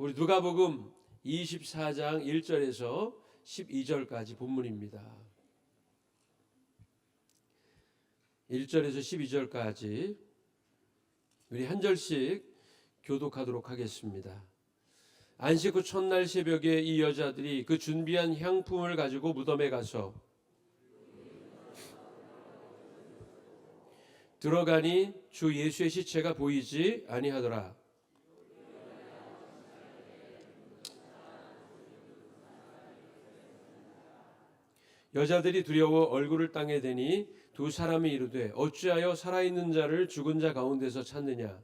우리 누가복음 24장 1절에서 12절까지 본문입니다. 1절에서 12절까지 우리 한 절씩 교독하도록 하겠습니다. 안식 후 첫날 새벽에 이 여자들이 그 준비한 향품을 가지고 무덤에 가서 들어가니 주 예수의 시체가 보이지 아니하더라. 여자들이 두려워 얼굴을 땅에 대니 두 사람이 이르되 어찌하여 살아있는 자를 죽은 자 가운데서 찾느냐.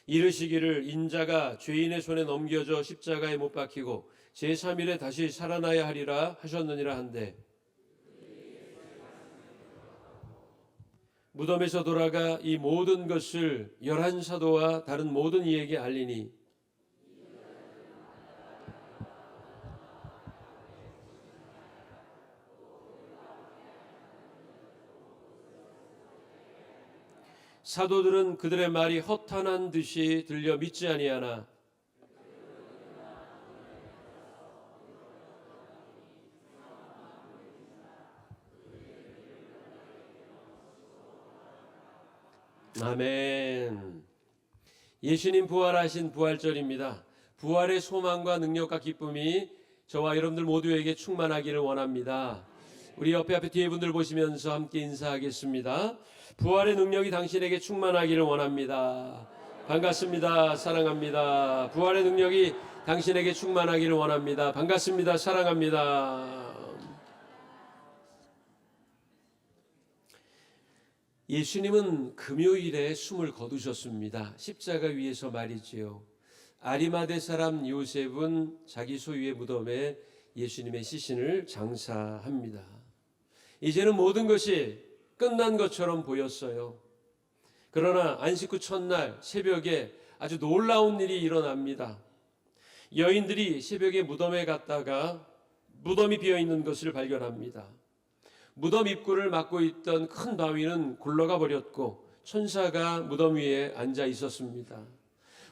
이르시기를 인자가 죄인의 손에 넘겨져 십자가에 못 박히고 제3일에 다시 살아나야 하리라 하셨느니라 한데 무덤에서 돌아가 이 모든 것을 11사도와 다른 모든 이에게 알리니 사도들은 그들의 말이 허탄한 듯이 들려 믿지 아니하나 아멘. 예수님 부활하신 부활절입니다. 부활의 소망과 능력과 기쁨이 저와 여러분들 모두에게 충만하기를 원합니다. 우리 옆에 뒤에 분들 보시면서 함께 인사하겠습니다. 부활의 능력이 당신에게 충만하기를 원합니다. 반갑습니다. 사랑합니다. 부활의 능력이 당신에게 충만하기를 원합니다. 반갑습니다. 사랑합니다. 예수님은 금요일에 숨을 거두셨습니다. 십자가 위에서 말이지요. 아리마대 사람 요셉은 자기 소유의 무덤에 예수님의 시신을 장사합니다. 이제는 모든 것이 끝난 것처럼 보였어요. 그러나 안식 후 첫날 새벽에 아주 놀라운 일이 일어납니다. 여인들이 새벽에 무덤에 갔다가 무덤이 비어있는 것을 발견합니다. 무덤 입구를 막고 있던 큰 바위는 굴러가 버렸고 천사가 무덤 위에 앉아 있었습니다.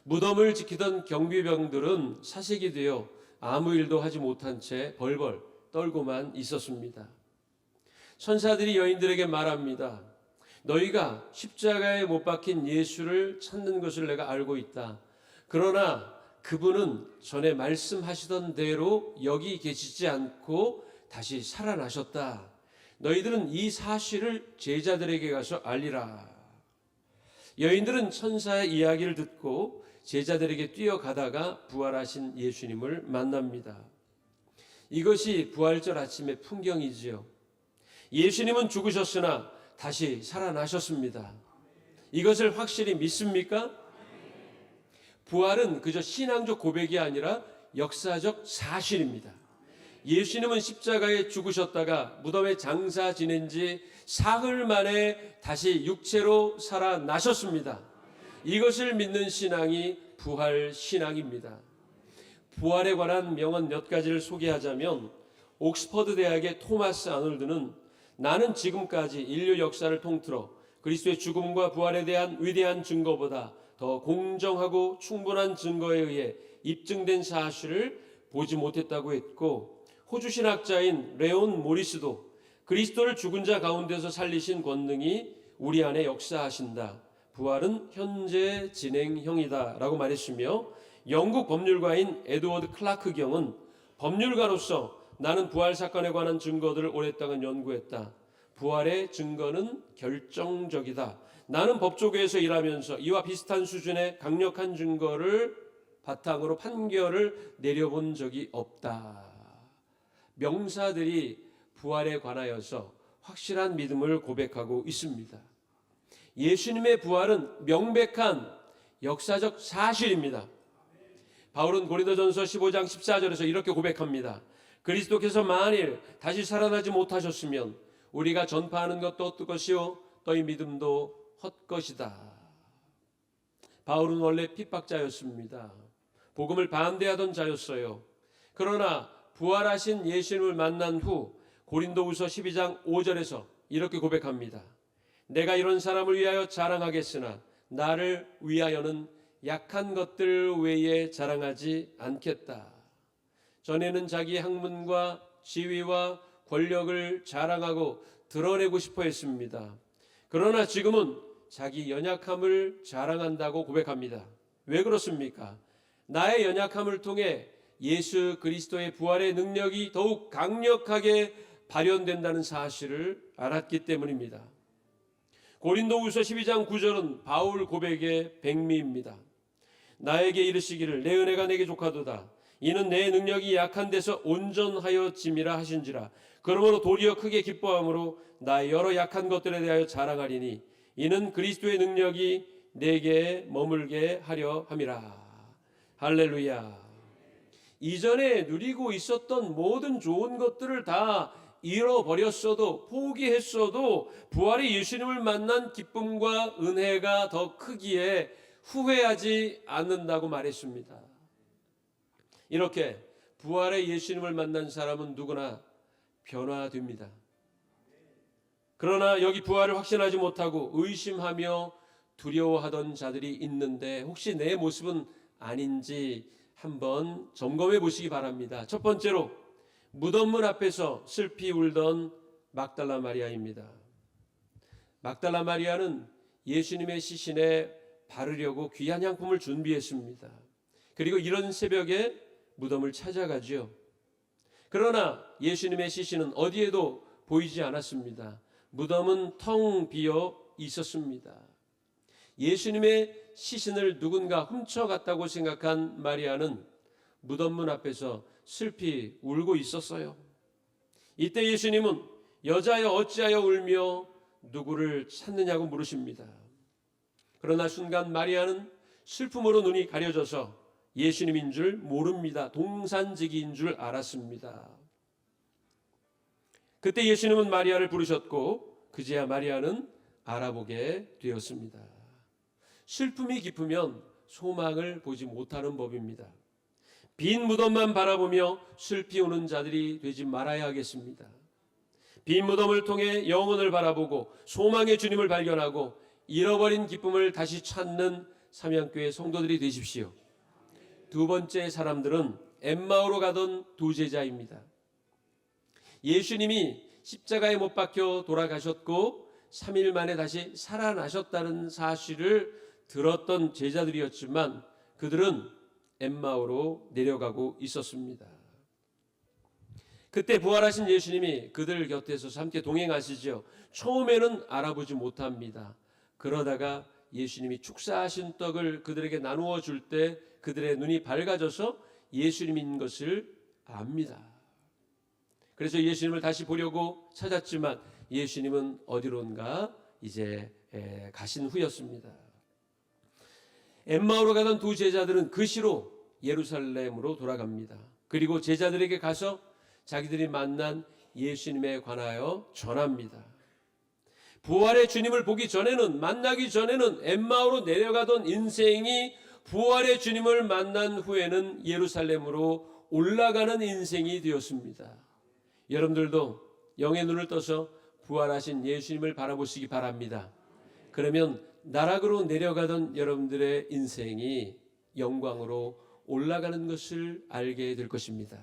무덤을 지키던 경비병들은 사색이 되어 아무 일도 하지 못한 채 벌벌 떨고만 있었습니다. 천사들이 여인들에게 말합니다. 너희가 십자가에 못 박힌 예수를 찾는 것을 내가 알고 있다. 그러나 그분은 전에 말씀하시던 대로 여기 계시지 않고 다시 살아나셨다. 너희들은 이 사실을 제자들에게 가서 알리라. 여인들은 천사의 이야기를 듣고 제자들에게 뛰어가다가 부활하신 예수님을 만납니다. 이것이 부활절 아침의 풍경이지요. 예수님은 죽으셨으나 다시 살아나셨습니다. 이것을 확실히 믿습니까? 부활은 그저 신앙적 고백이 아니라 역사적 사실입니다. 예수님은 십자가에 죽으셨다가 무덤에 장사 지낸 지 사흘 만에 다시 육체로 살아나셨습니다. 이것을 믿는 신앙이 부활 신앙입니다. 부활에 관한 명언 몇 가지를 소개하자면 옥스퍼드 대학의 토마스 아놀드는 나는 지금까지 인류 역사를 통틀어 그리스도의 죽음과 부활에 대한 위대한 증거보다 더 공정하고 충분한 증거에 의해 입증된 사실을 보지 못했다고 했고 호주 신학자인 레온 모리스도 그리스도를 죽은 자 가운데서 살리신 권능이 우리 안에 역사하신다. 부활은 현재 진행형이다 라고 말했으며 영국 법률가인 에드워드 클라크 경은 법률가로서 나는 부활 사건에 관한 증거들을 오랫동안 연구했다. 부활의 증거는 결정적이다. 나는 법조계에서 일하면서 이와 비슷한 수준의 강력한 증거를 바탕으로 판결을 내려본 적이 없다. 명사들이 부활에 관하여서 확실한 믿음을 고백하고 있습니다. 예수님의 부활은 명백한 역사적 사실입니다. 바울은 고린도전서 15장 14절에서 이렇게 고백합니다. 그리스도께서 만일 다시 살아나지 못하셨으면 우리가 전파하는 것도 헛것이요 너희 믿음도 헛것이다. 바울은 원래 핍박자였습니다. 복음을 반대하던 자였어요. 그러나 부활하신 예수님을 만난 후 고린도후서 12장 5절에서 이렇게 고백합니다. 내가 이런 사람을 위하여 자랑하겠으나 나를 위하여는 약한 것들 외에 자랑하지 않겠다. 전에는 자기 학문과 지위와 권력을 자랑하고 드러내고 싶어 했습니다. 그러나 지금은 자기 연약함을 자랑한다고 고백합니다. 왜 그렇습니까? 나의 연약함을 통해 예수 그리스도의 부활의 능력이 더욱 강력하게 발현된다는 사실을 알았기 때문입니다. 고린도후서 12장 9절은 바울 고백의 백미입니다. 나에게 이르시기를 내 은혜가 내게 족하도다. 이는 내 능력이 약한 데서 온전하여 짐이라 하신지라. 그러므로 도리어 크게 기뻐함으로 나의 여러 약한 것들에 대하여 자랑하리니 이는 그리스도의 능력이 내게 머물게 하려 함이라. 할렐루야. 이전에 누리고 있었던 모든 좋은 것들을 다 잃어버렸어도 포기했어도 부활의 예수님을 만난 기쁨과 은혜가 더 크기에 후회하지 않는다고 말했습니다. 이렇게 부활의 예수님을 만난 사람은 누구나 변화됩니다. 그러나 여기 부활을 확신하지 못하고 의심하며 두려워하던 자들이 있는데 혹시 내 모습은 아닌지 한번 점검해 보시기 바랍니다. 첫 번째로 무덤문 앞에서 슬피 울던 막달라 마리아입니다. 막달라 마리아는 예수님의 시신에 바르려고 귀한 향품을 준비했습니다. 그리고 이런 새벽에 무덤을 찾아가죠. 그러나 예수님의 시신은 어디에도 보이지 않았습니다. 무덤은 텅 비어 있었습니다. 예수님의 시신을 누군가 훔쳐갔다고 생각한 마리아는 무덤문 앞에서 슬피 울고 있었어요. 이때 예수님은 여자여 어찌하여 울며 누구를 찾느냐고 물으십니다. 그러나 순간 마리아는 슬픔으로 눈이 가려져서 예수님인 줄 모릅니다. 동산지기인 줄 알았습니다. 그때 예수님은 마리아를 부르셨고 그제야 마리아는 알아보게 되었습니다. 슬픔이 깊으면 소망을 보지 못하는 법입니다. 빈 무덤만 바라보며 슬피 우는 자들이 되지 말아야 하겠습니다. 빈 무덤을 통해 영혼을 바라보고 소망의 주님을 발견하고 잃어버린 기쁨을 다시 찾는 삼양교회 성도들이 되십시오. 두 번째 사람들은 엠마오로 가던 두 제자입니다. 예수님이 십자가에 못 박혀 돌아가셨고 3일 만에 다시 살아나셨다는 사실을 들었던 제자들이었지만 그들은 엠마오로 내려가고 있었습니다. 그때 부활하신 예수님이 그들 곁에서 함께 동행하시죠. 처음에는 알아보지 못합니다. 그러다가 예수님이 축사하신 떡을 그들에게 나누어 줄 때 그들의 눈이 밝아져서 예수님인 것을 압니다. 그래서 예수님을 다시 보려고 찾았지만 예수님은 어디론가 이제 가신 후였습니다. 엠마오로 가던 두 제자들은 그 시로 예루살렘으로 돌아갑니다. 그리고 제자들에게 가서 자기들이 만난 예수님에 관하여 전합니다. 부활의 주님을 보기 전에는 만나기 전에는 엠마오로 내려가던 인생이 부활의 주님을 만난 후에는 예루살렘으로 올라가는 인생이 되었습니다. 여러분들도 영의 눈을 떠서 부활하신 예수님을 바라보시기 바랍니다. 그러면 나락으로 내려가던 여러분들의 인생이 영광으로 올라가는 것을 알게 될 것입니다.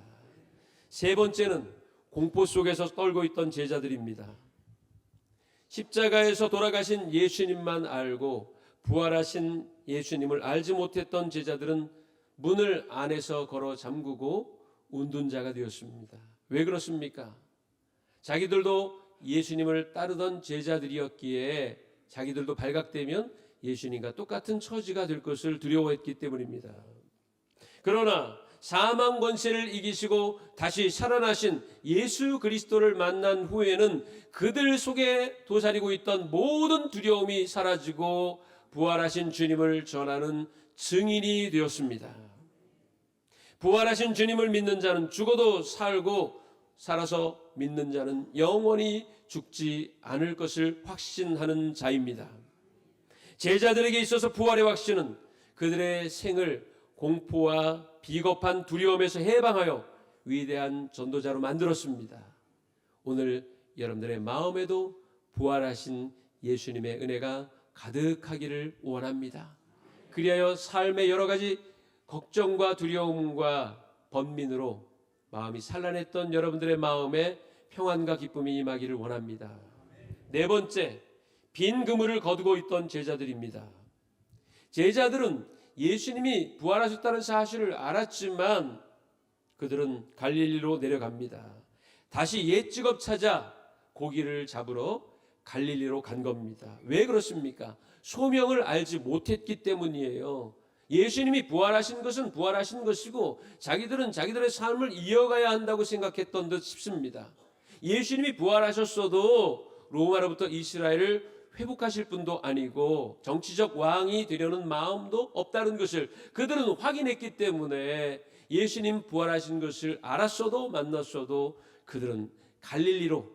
세 번째는 공포 속에서 떨고 있던 제자들입니다. 십자가에서 돌아가신 예수님만 알고 부활하신 예수님을 알지 못했던 제자들은 문을 안에서 걸어 잠그고 운둔자가 되었습니다. 왜 그렇습니까? 자기들도 예수님을 따르던 제자들이었기에 자기들도 발각되면 예수님과 똑같은 처지가 될 것을 두려워했기 때문입니다. 그러나 사망 권세를 이기시고 다시 살아나신 예수 그리스도를 만난 후에는 그들 속에 도사리고 있던 모든 두려움이 사라지고 부활하신 주님을 전하는 증인이 되었습니다. 부활하신 주님을 믿는 자는 죽어도 살고 살아서 믿는 자는 영원히 죽지 않을 것을 확신하는 자입니다. 제자들에게 있어서 부활의 확신은 그들의 생을 공포와 비겁한 두려움에서 해방하여 위대한 전도자로 만들었습니다. 오늘 여러분들의 마음에도 부활하신 예수님의 은혜가 가득하기를 원합니다. 그리하여 삶의 여러 가지 걱정과 두려움과 번민으로 마음이 산란했던 여러분들의 마음에 평안과 기쁨이 임하기를 원합니다. 네 번째, 빈 그물을 거두고 있던 제자들입니다. 제자들은 예수님이 부활하셨다는 사실을 알았지만 그들은 갈릴리로 내려갑니다. 다시 옛 직업 찾아 고기를 잡으러 갈릴리로 간 겁니다. 왜 그렇습니까? 소명을 알지 못했기 때문이에요. 예수님이 부활하신 것은 부활하신 것이고 자기들은 자기들의 삶을 이어가야 한다고 생각했던 듯 싶습니다. 예수님이 부활하셨어도 로마로부터 이스라엘을 회복하실 분도 아니고 정치적 왕이 되려는 마음도 없다는 것을 그들은 확인했기 때문에 예수님 부활하신 것을 알았어도 만났어도 그들은 갈릴리로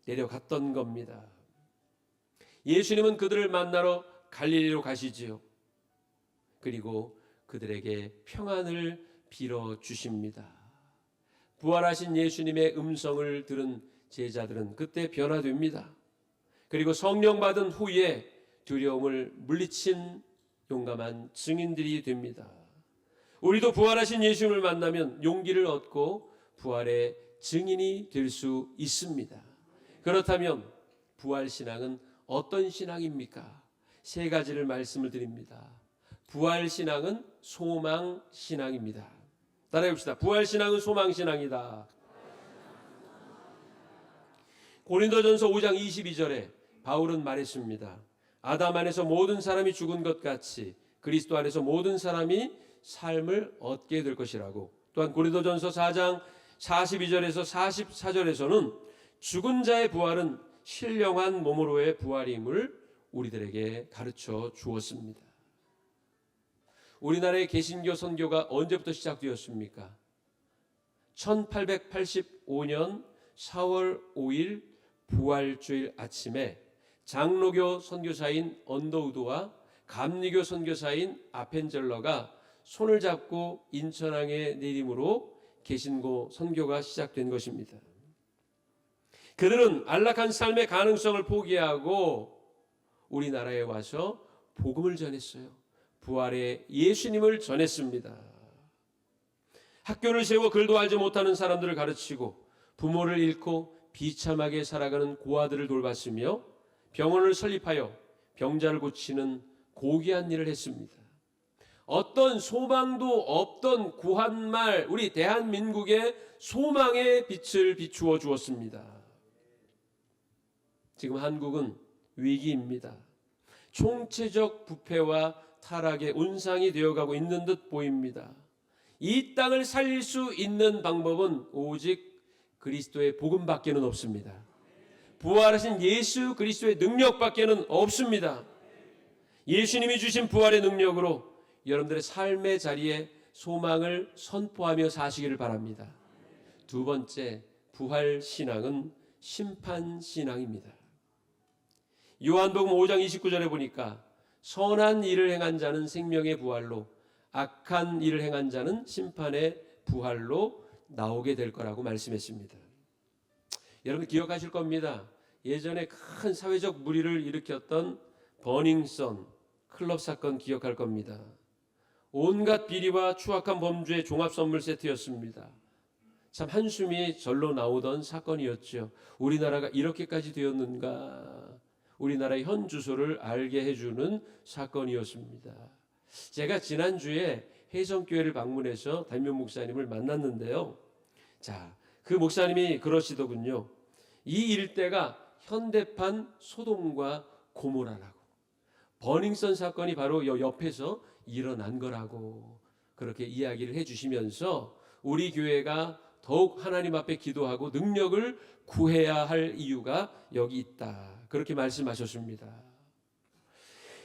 내려갔던 겁니다. 예수님은 그들을 만나러 갈릴리로 가시지요. 그리고 그들에게 평안을 빌어 주십니다. 부활하신 예수님의 음성을 들은 제자들은 그때 변화됩니다. 그리고 성령 받은 후에 두려움을 물리친 용감한 증인들이 됩니다. 우리도 부활하신 예수님을 만나면 용기를 얻고 부활의 증인이 될 수 있습니다. 그렇다면 부활신앙은 어떤 신앙입니까? 세 가지를 말씀을 드립니다. 부활신앙은 소망신앙입니다. 따라해 봅시다. 부활신앙은 소망신앙이다. 고린도전서 5장 22절에 바울은 말했습니다. 아담 안에서 모든 사람이 죽은 것 같이 그리스도 안에서 모든 사람이 삶을 얻게 될 것이라고. 또한 고린도전서 4장 42절에서 44절에서는 죽은 자의 부활은 신령한 몸으로의 부활임을 우리들에게 가르쳐 주었습니다. 우리나라의 개신교 선교가 언제부터 시작되었습니까? 1885년 4월 5일 부활주일 아침에 장로교 선교사인 언더우드와 감리교 선교사인 아펜젤러가 손을 잡고 인천항에 내림으로 개신교 선교가 시작된 것입니다. 그들은 안락한 삶의 가능성을 포기하고 우리나라에 와서 복음을 전했어요. 부활의 예수님을 전했습니다. 학교를 세워 글도 알지 못하는 사람들을 가르치고 부모를 잃고 비참하게 살아가는 고아들을 돌봤으며 병원을 설립하여 병자를 고치는 고귀한 일을 했습니다. 어떤 소망도 없던 구한말 우리 대한민국의 소망의 빛을 비추어 주었습니다. 지금 한국은 위기입니다. 총체적 부패와 타락의 온상이 되어가고 있는 듯 보입니다. 이 땅을 살릴 수 있는 방법은 오직 그리스도의 복음밖에는 없습니다. 부활하신 예수 그리스도의 능력밖에는 없습니다. 예수님이 주신 부활의 능력으로 여러분들의 삶의 자리에 소망을 선포하며 사시기를 바랍니다. 두 번째, 부활 신앙은 심판 신앙입니다. 요한복음 5장 29절에 보니까 선한 일을 행한 자는 생명의 부활로 악한 일을 행한 자는 심판의 부활로 나오게 될 거라고 말씀했습니다. 여러분 기억하실 겁니다. 예전에 큰 사회적 물의를 일으켰던 버닝썬 클럽 사건 기억할 겁니다. 온갖 비리와 추악한 범죄의 종합 선물 세트였습니다. 참 한숨이 절로 나오던 사건이었죠. 우리나라가 이렇게까지 되었는가? 우리나라의 현 주소를 알게 해주는 사건이었습니다. 제가 지난주에 해성교회를 방문해서 담임 목사님을 만났는데요. 자, 그 목사님이 그러시더군요. 이 일대가 현대판 소돔과 고모라라고. 버닝썬 사건이 바로 옆에서 일어난 거라고 그렇게 이야기를 해주시면서 우리 교회가 더욱 하나님 앞에 기도하고 능력을 구해야 할 이유가 여기 있다. 그렇게 말씀하셨습니다.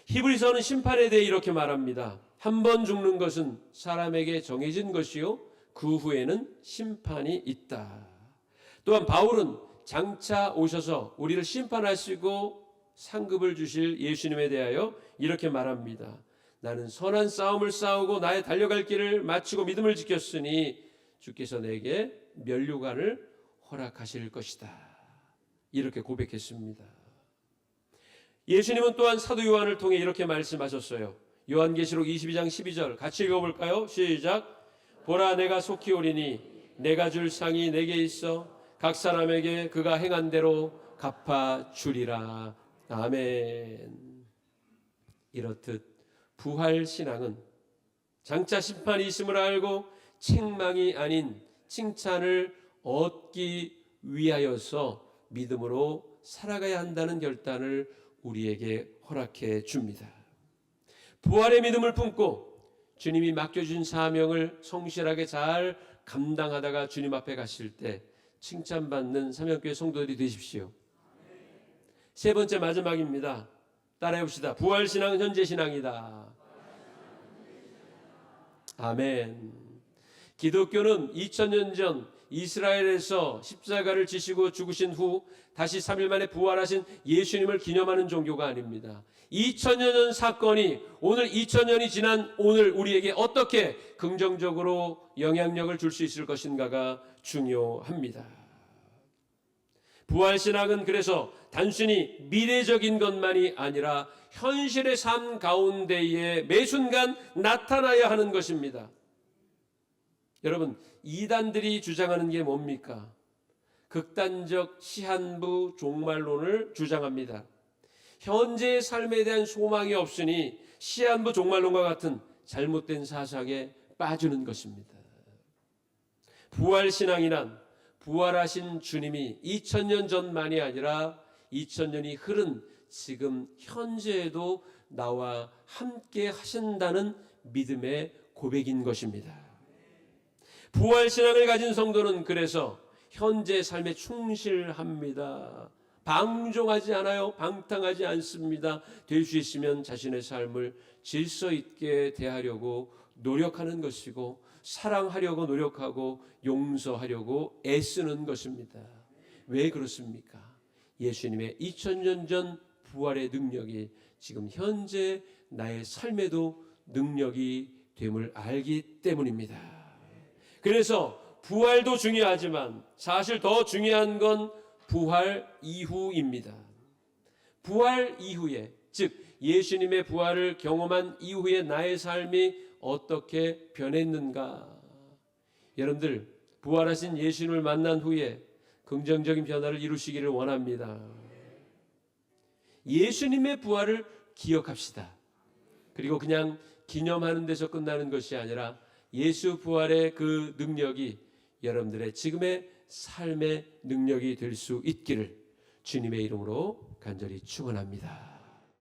히브리서는 심판에 대해 이렇게 말합니다. 한 번 죽는 것은 사람에게 정해진 것이요 그 후에는 심판이 있다. 또한 바울은 장차 오셔서 우리를 심판하시고 상급을 주실 예수님에 대하여 이렇게 말합니다. 나는 선한 싸움을 싸우고 나의 달려갈 길을 마치고 믿음을 지켰으니 주께서 내게 면류관을 허락하실 것이다. 이렇게 고백했습니다. 예수님은 또한 사도 요한을 통해 이렇게 말씀하셨어요. 요한계시록 22장 12절 같이 읽어볼까요? 시작. 보라, 내가 속히 오리니 내가 줄 상이 내게 있어 각 사람에게 그가 행한 대로 갚아주리라. 아멘. 이렇듯 부활신앙은 장차 심판이 있음을 알고 책망이 아닌 칭찬을 얻기 위하여서 믿음으로 살아가야 한다는 결단을 우리에게 허락해 줍니다. 부활의 믿음을 품고 주님이 맡겨준 사명을 성실하게 잘 감당하다가 주님 앞에 가실 때 칭찬받는 삼양교회 성도들이 되십시오. 세 번째 마지막입니다. 따라해 봅시다. 부활신앙은 현재신앙이다. 아멘. 기독교는 2000년 전 이스라엘에서 십자가를 지시고 죽으신 후 다시 3일 만에 부활하신 예수님을 기념하는 종교가 아닙니다. 2000년 전 사건이 오늘 2000년이 지난 오늘 우리에게 어떻게 긍정적으로 영향력을 줄 수 있을 것인가가 중요합니다. 부활신앙은 그래서 단순히 미래적인 것만이 아니라 현실의 삶 가운데에 매 순간 나타나야 하는 것입니다. 여러분, 이단들이 주장하는 게 뭡니까? 극단적 시한부 종말론을 주장합니다. 현재의 삶에 대한 소망이 없으니 시한부 종말론과 같은 잘못된 사상에 빠지는 것입니다. 부활신앙이란 부활하신 주님이 2000년 전만이 아니라 2000년이 흐른 지금 현재에도 나와 함께 하신다는 믿음의 고백인 것입니다. 부활신앙을 가진 성도는 그래서 현재 삶에 충실합니다. 방종하지 않아요. 방탕하지 않습니다. 될 수 있으면 자신의 삶을 질서 있게 대하려고 노력하는 것이고 사랑하려고 노력하고 용서하려고 애쓰는 것입니다. 왜 그렇습니까? 예수님의 2000년 전 부활의 능력이 지금 현재 나의 삶에도 능력이 됨을 알기 때문입니다. 그래서 부활도 중요하지만 사실 더 중요한 건 부활 이후입니다. 부활 이후에, 즉 예수님의 부활을 경험한 이후에 나의 삶이 어떻게 변했는가? 여러분들, 부활하신 예수님을 만난 후에 긍정적인 변화를 이루시기를 원합니다. 예수님의 부활을 기억합시다. 그리고 그냥 기념하는 데서 끝나는 것이 아니라 예수 부활의 그 능력이 여러분들의 지금의 삶의 능력이 될 수 있기를 주님의 이름으로 간절히 축원합니다.